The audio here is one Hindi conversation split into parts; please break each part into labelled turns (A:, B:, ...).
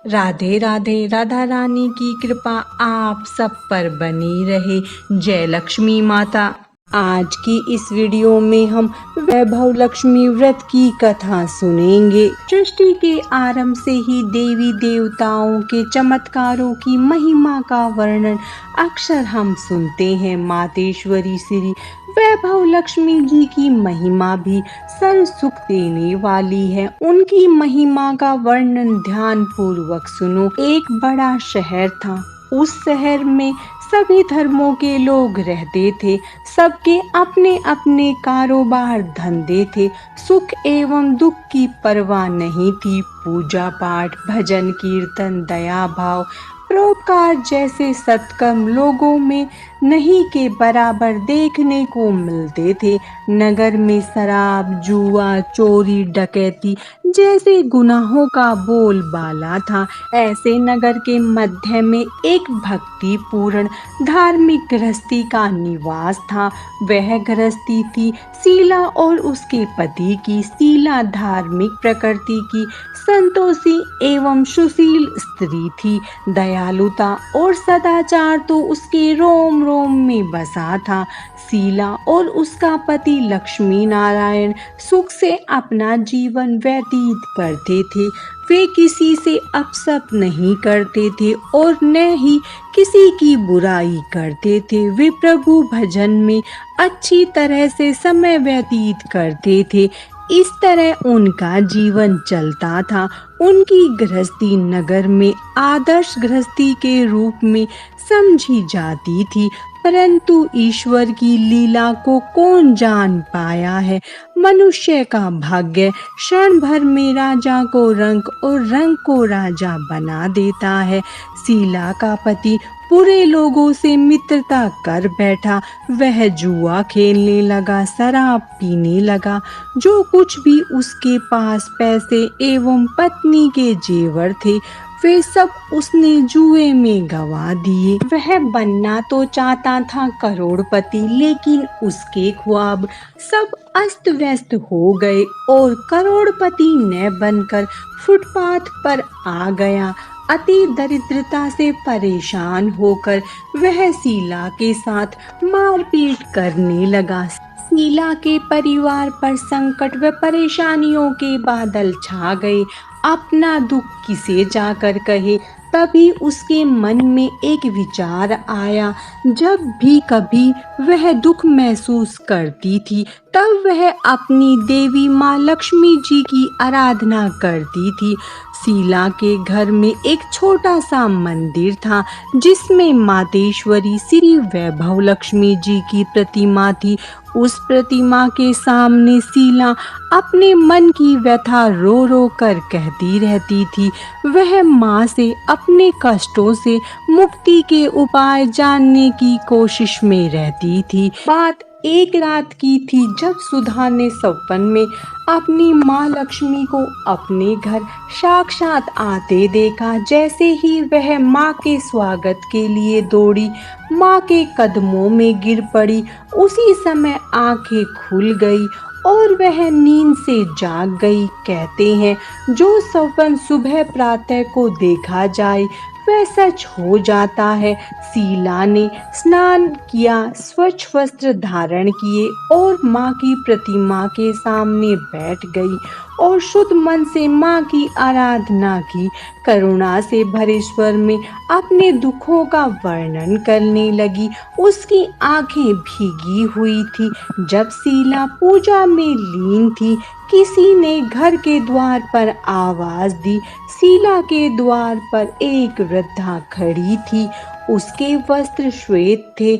A: राधे राधे। राधा रानी की कृपा आप सब पर बनी रहे। जय लक्ष्मी माता। आज की इस वीडियो में हम वैभव लक्ष्मी व्रत की कथा सुनेंगे। सृष्टि के आरंभ से ही देवी देवताओं के चमत्कारों की महिमा का वर्णन अक्सर हम सुनते हैं। मातेश्वरी श्री वैभव लक्ष्मी जी की महिमा भी सर सुख देने वाली है। उनकी महिमा का वर्णन ध्यान पूर्वक सुनो। एक बड़ा शहर था। उस शहर में सभी धर्मों के लोग रहते थे। सबके अपने अपने कारोबार धंधे थे। सुख एवं दुख की परवाह नहीं थी। पूजा पाठ, भजन कीर्तन, दया भाव, परोपकार जैसे सत्कर्म लोगों में नहीं के बराबर देखने को मिलते थे। नगर में शराब, जुआ, चोरी, डकैती जैसे गुनाहों का बोलबाला था। ऐसे नगर के मध्य में एक भक्तिपूर्ण धार्मिक गृहस्थी का निवास था। वह गृहस्थी थी शीला और उसके पति की। शीला धार्मिक प्रकृति की संतोषी एवं सुशील स्त्री थी। दयालुता और सदाचार तो उसके रोम रोम में बसा था। शीला और उसका पति लक्ष्मी नारायण सुख से अपना जीवन व्यतीत करते थे। वे किसी से अपशप नहीं करते थे और न ही किसी की बुराई करते थे। वे प्रभु भजन में अच्छी तरह से समय व्यतीत करते थे। इस तरह उनका जीवन चलता था। उनकी गृहस्थी नगर में आदर्श गृहस्थी के रूप में समझी जाती थी। परंतु ईश्वर की लीला को कौन जान पाया है। मनुष्य का भाग्य क्षण भर में राजा को रंक और रंक को राजा बना देता है। शीला का पति बुरे लोगों से मित्रता कर बैठा। वह जुआ खेलने लगा, शराब पीने लगा। जो कुछ भी उसके पास पैसे एवं पत्नी के जेवर थे वे सब उसने जुए में गवा दिए। वह बनना तो चाहता था करोड़पति, लेकिन उसके ख्वाब सब अस्त व्यस्त हो गए और करोड़पति न बनकर फुटपाथ पर आ गया। अति दरिद्रता से परेशान होकर वह शीला के साथ मारपीट करने लगा। शीला के परिवार पर संकट व परेशानियों के बादल छा गए। अपना दुख किसे जाकर कहे। तभी उसके मन में एक विचार आया। जब भी कभी वह दुख महसूस करती थी तब वह अपनी देवी माँ लक्ष्मी जी की आराधना करती थी। शीला के घर में एक छोटा सा मंदिर था जिसमें मातेश्वरी श्री वैभव लक्ष्मी जी की प्रतिमा थी। उस प्रतिमा के सामने शीला अपने मन की व्यथा रो रो कर कहती रहती थी। वह माँ से अपने कष्टों से मुक्ति के उपाय जानने की कोशिश में रहती थी। बात एक रात की थी जब सुधा ने सपन में अपनी माँ लक्ष्मी को अपने घर साक्षात आते देखा। जैसे ही वह माँ के स्वागत के लिए दौड़ी, माँ के कदमों में गिर पड़ी। उसी समय आंखें खुल गई और वह नींद से जाग गई। कहते हैं जो सपन सुबह प्रातः को देखा जाए वह सच हो जाता है। शीला ने स्नान किया, स्वच्छ वस्त्र धारण किए और माँ की प्रतिमा के सामने बैठ गई और शुद्ध मन से माँ की आराधना की। करुणा से भरे स्वर में अपने दुखों का वर्णन करने लगी। उसकी आंखें भीगी हुई थी। जब शीला पूजा में लीन थी, किसी ने घर के द्वार पर आवाज दी। शीला के द्वार पर एक वृद्धा खड़ी थी। उसके वस्त्र श्वेत थे।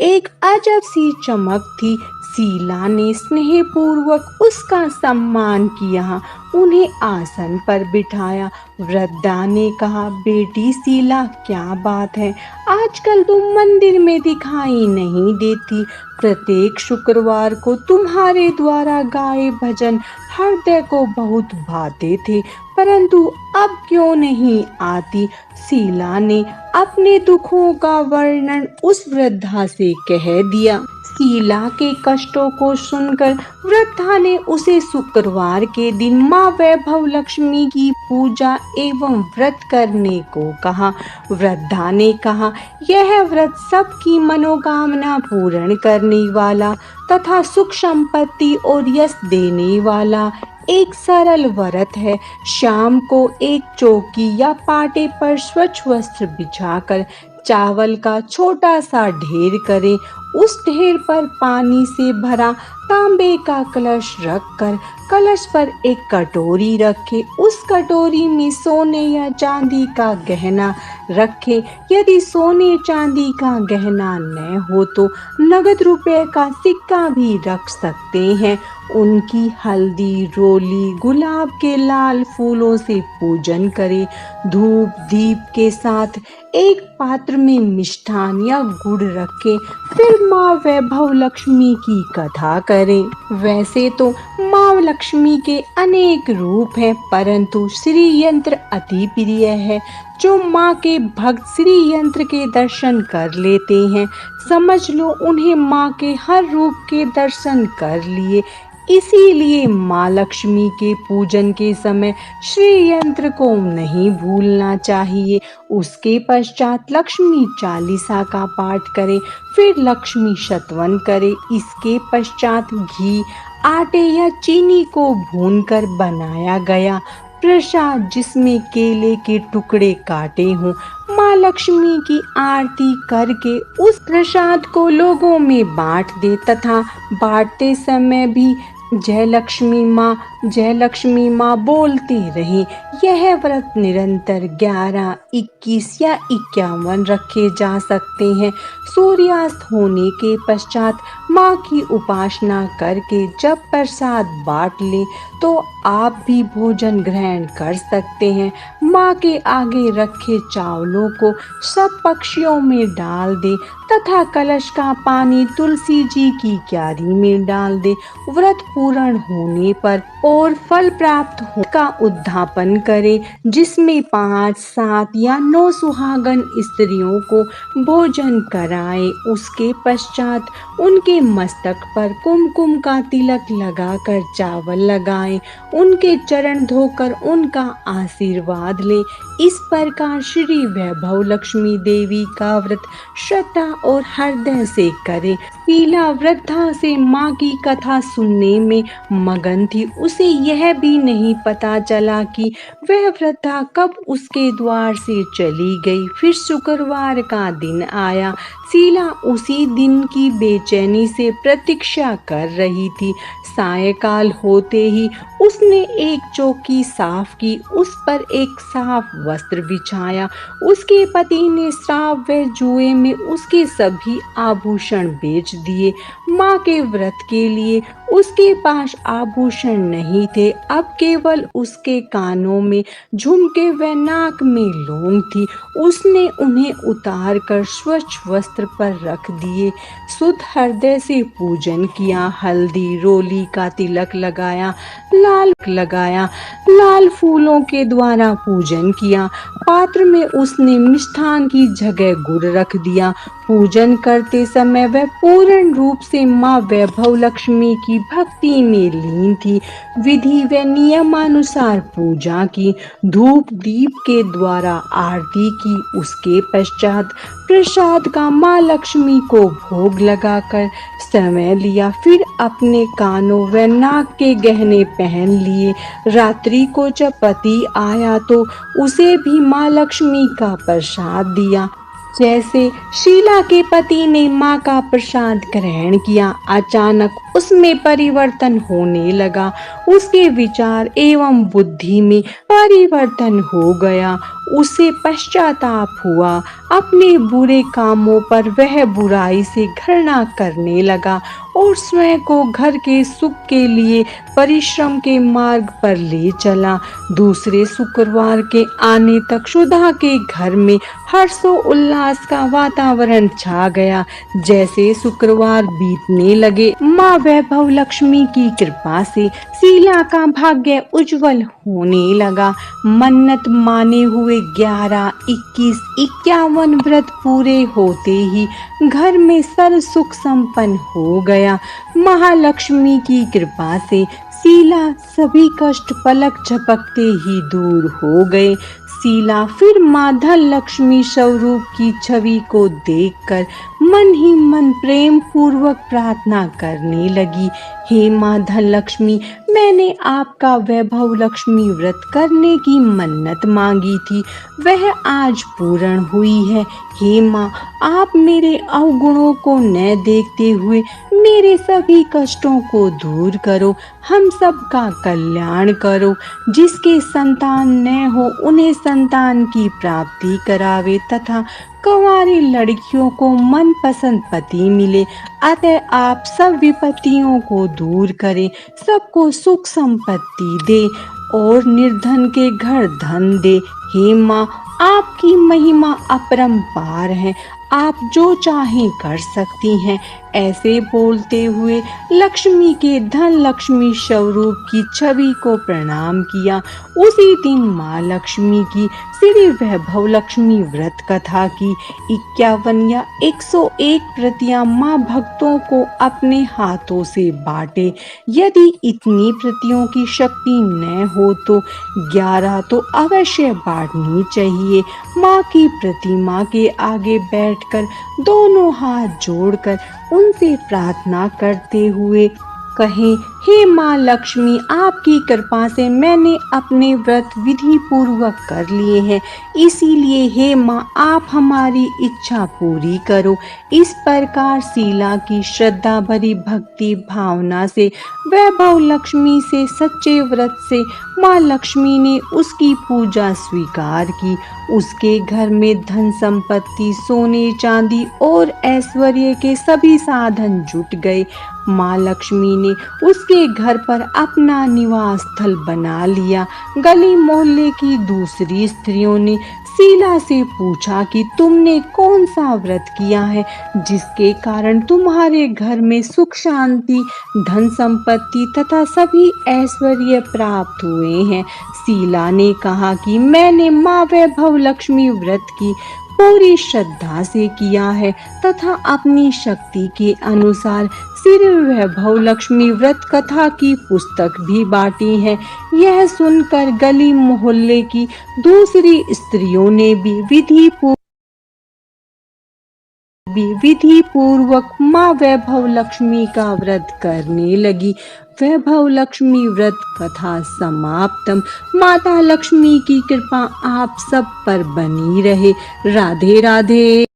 A: एक अजब सी चमक थी। शीला ने स्नेहपूर्वक उसका सम्मान किया, उन्हें आसन पर बिठाया। वृद्धा ने कहा, बेटी शीला, क्या बात है, आजकल तुम मंदिर में दिखाई नहीं देती। प्रत्येक शुक्रवार को तुम्हारे द्वारा गाए भजन हृदय को बहुत भाते थे, परंतु अब क्यों नहीं आती। शीला ने अपने दुखों का वर्णन उस वृद्धा से कह दिया। शीला के कष्टों को सुनकर वृद्धा ने उसे शुक्रवार के दिन माँ वैभव लक्ष्मी की पूजा एवं व्रत करने को कहा। वृद्धा ने कहा, यह व्रत सबकी मनोकामना पूर्ण करने वाला तथा सुख संपत्ति और यश देने वाला एक सरल व्रत है। शाम को एक चौकी या पाटे पर स्वच्छ वस्त्र बिछाकर चावल का छोटा सा ढेर करें। उस ढेर पर पानी से भरा तांबे का कलश रखकर कलश पर एक कटोरी रखें। उस कटोरी में सोने या चांदी का गहना रखें। यदि सोने चांदी का गहना न हो तो नगद रुपए का सिक्का भी रख सकते हैं। उनकी हल्दी, रोली, गुलाब के लाल फूलों से पूजन करें। धूप दीप के साथ एक पात्र में मिष्ठान या गुड़ रखें। फिर माँ वैभव लक्ष्मी की कथा करें। वैसे तो माँ लक्ष्मी के अनेक रूप हैं, परंतु श्री यंत्र अति प्रिय है। जो माँ के भक्त श्री यंत्र के दर्शन कर लेते हैं, समझ लो उन्हें माँ के हर रूप के दर्शन कर लिए। इसीलिए माँ लक्ष्मी के पूजन के समय श्री यंत्र को नहीं भूलना चाहिए। उसके पश्चात लक्ष्मी चालीसा का पाठ करें, फिर लक्ष्मी शतवन करें। इसके पश्चात घी, आटे या चीनी को भूनकर बनाया गया प्रसाद, जिसमें केले के टुकड़े काटे हों, माँ लक्ष्मी की आरती करके उस प्रसाद को लोगों में बांट दे तथा बांटते समय भी जय लक्ष्मी माँ बोलते रहे। यह व्रत निरंतर 11, 21 या 51 रखे जा सकते हैं। सूर्यास्त होने के पश्चात माँ की उपासना करके जब प्रसाद बांट ले तो आप भी भोजन ग्रहण कर सकते हैं। माँ के आगे रखे चावलों को सब पक्षियों में डाल दे तथा कलश का पानी तुलसी जी की क्यारी में डाल दे। व्रत पूर्ण होने पर और फल प्राप्त हो का उद्यापन करे, जिसमें 5, 7 या 9 सुहागन स्त्रियों को भोजन कराए। उसके पश्चात उनके मस्तक पर कुमकुम का तिलक लगाकर चावल लगाएं। उनके चरण धोकर उनका आशीर्वाद ले। इस प्रकार श्री वैभव लक्ष्मी देवी का व्रत श्रद्धा और हृदय से करें। शीला वृद्धा से माँ की कथा सुनने में मगन थी। उसे यह भी नहीं पता चला कि वह वृद्धा कब उसके द्वार से चली गई। फिर शुक्रवार का दिन आया। शीला उसी दिन की बेचैनी से प्रतीक्षा कर रही थी। सायंकाल होते ही उसने एक चौकी साफ की, उस पर एक साफ वस्त्र बिछाया। उसके पति ने श्राप व जुए में उसके सभी आभूषण बेच दिए। माँ के व्रत के लिए उसके पास आभूषण नहीं थे। अब केवल उसके कानों में झुमके व नाक में लौंग थी। उसने उन्हें उतार कर स्वच्छ वस्त्र पर रख दिए। शुद्ध हृदय से पूजन किया। हल्दी रोली का तिलक लगाया, लाल फूलों के द्वारा पूजन किया। पात्र में उसने मिष्ठान की जगह गुड़ रख दिया। पूजन करते समय वह पूर्ण रूप से माँ वैभव लक्ष्मी की भक्ति में लीन थी। विधि व नियमानुसार पूजा की, धूप दीप के द्वारा आरती की। उसके पश्चात प्रसाद का माँ लक्ष्मी को भोग लगाकर समय लिया। फिर अपने कानों व नाक के गहने पहन लिए। रात्रि को जब पति आया तो उसे भी माँ लक्ष्मी का प्रसाद दिया। जैसे शीला के पति ने माँ का प्रसाद ग्रहण किया, अचानक उसमें परिवर्तन होने लगा। उसके विचार एवं बुद्धि में परिवर्तन हो गया। उसे पश्चाताप हुआ। अपने बुरे कामों पर वह बुराई से घृणा करने लगा और स्वयं को घर के सुख के लिए परिश्रम के मार्ग पर ले चला। दूसरे शुक्रवार के आने तक सुधा के घर में हर्षो उल्लास का वातावरण छा गया। जैसे शुक्रवार बीतने लगे, माँ वैभव लक्ष्मी की कृपा से शीला का भाग्य उज्जवल होने लगा। मन्नत माने हुए 11, 21, 51 व्रत पूरे होते ही घर में सर्व सुख संपन्न हो गया। महालक्ष्मी की कृपा से शीला सभी कष्ट पलक झपकते ही दूर हो गए। शीला फिर माँ धन लक्ष्मी स्वरूप की छवि को देखकर मन ही मन प्रेम पूर्वक प्रार्थना करने लगी। हे माँ धन लक्ष्मी, मैंने आपका वैभव लक्ष्मी व्रत करने की मन्नत मांगी थी, वह आज पूर्ण हुई है। हे माँ, आप मेरे अवगुणों को न देखते हुए मेरे सभी कष्टों को दूर करो, हम सबका कल्याण करो। जिसके संतान न हो उन्हें संतान की प्राप्ति करावे तथा कुंवारी लड़कियों को मनपसंद पति मिले। अतः आप सब विपत्तियों को दूर करें, सबको सुख संपत्ति दे और निर्धन के घर धन दे। हे माँ, आपकी महिमा अपरंपार है, आप जो चाहें कर सकती हैं। ऐसे बोलते हुए लक्ष्मी के धन लक्ष्मी स्वरूप की छवि को प्रणाम किया। उसी दिन माँ लक्ष्मी की श्री वैभव लक्ष्मी व्रत कथा की 51 या 101 प्रतियां माँ भक्तों को अपने हाथों से बांटे। यदि इतनी प्रतियों की शक्ति न हो तो 11 तो अवश्य बांटनी चाहिए। माँ की प्रतिमा के आगे बैठकर दोनों हाथ जोड़कर उनसे प्रार्थना करते हुए कहें, हे माँ लक्ष्मी, आपकी कृपा से मैंने अपने व्रत विधि पूर्वक कर लिए हैं, इसीलिए हे माँ आप हमारी इच्छा पूरी करो। इस प्रकार शीला की श्रद्धा भरी भक्ति भावना से वैभव लक्ष्मी से सच्चे व्रत से माँ लक्ष्मी ने उसकी पूजा स्वीकार की। उसके घर में धन संपत्ति, सोने चांदी और ऐश्वर्य के सभी साधन जुट गए। माँ लक्ष्मी ने उसके घर पर अपना निवास स्थल बना लिया। गली मोहल्ले की दूसरी स्त्रियों ने शीला से पूछा कि तुमने कौन सा व्रत किया है जिसके कारण तुम्हारे घर में सुख शांति, धन संपत्ति तथा सभी ऐश्वर्य प्राप्त हुए हैं। शीला ने कहा कि मैंने माँ वैभव लक्ष्मी व्रत की पूरी श्रद्धा से किया है तथा अपनी शक्ति के अनुसार श्री वैभव लक्ष्मी व्रत कथा की पुस्तक भी बांटी है। यह सुनकर गली मोहल्ले की दूसरी स्त्रियों ने भी विधि पूर्वक माँ वैभव लक्ष्मी का व्रत करने लगी। वैभव लक्ष्मी व्रत कथा समाप्तम। माता लक्ष्मी की कृपा आप सब पर बनी रहे। राधे राधे।